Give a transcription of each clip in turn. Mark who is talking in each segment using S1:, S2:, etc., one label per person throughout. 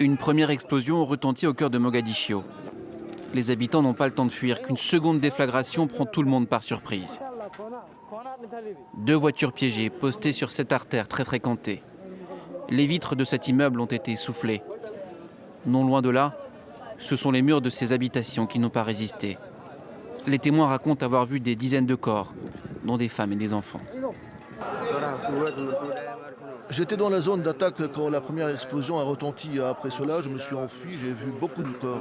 S1: Une première explosion retentit au cœur de Mogadiscio. Les habitants n'ont pas le temps de fuir, qu'une seconde déflagration prend tout le monde par surprise. 2 voitures piégées, postées sur cette artère très fréquentée. Les vitres de cet immeuble ont été soufflées. Non loin de là, ce sont les murs de ces habitations qui n'ont pas résisté. Les témoins racontent avoir vu des dizaines de corps, dont des femmes et des enfants.
S2: J'étais dans la zone d'attaque quand la première explosion a retenti. Après cela, je me suis enfui, j'ai vu beaucoup de corps.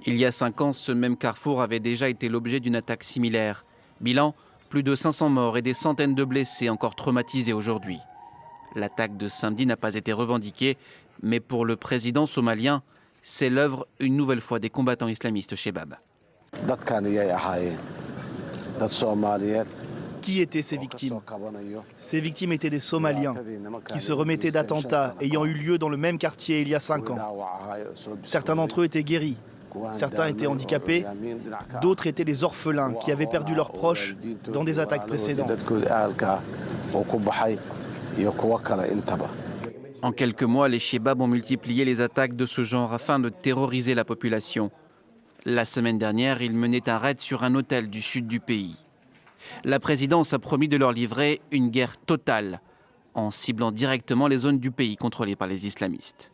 S1: Il y a 5 ans, ce même carrefour avait déjà été l'objet d'une attaque similaire. Bilan, plus de 500 morts et des centaines de blessés encore traumatisés aujourd'hui. L'attaque de samedi n'a pas été revendiquée, mais pour le président somalien, c'est l'œuvre une nouvelle fois des combattants islamistes Shebab.
S3: Qui étaient ces victimes? Ces victimes étaient des Somaliens qui se remettaient d'attentats ayant eu lieu dans le même quartier il y a 5 ans. Certains d'entre eux étaient guéris, certains étaient handicapés, d'autres étaient des orphelins qui avaient perdu leurs proches dans des attaques précédentes.
S1: En quelques mois, les Shebab ont multiplié les attaques de ce genre afin de terroriser la population. La semaine dernière, ils menaient un raid sur un hôtel du sud du pays. La présidence a promis de leur livrer une guerre totale, en ciblant directement les zones du pays contrôlées par les islamistes.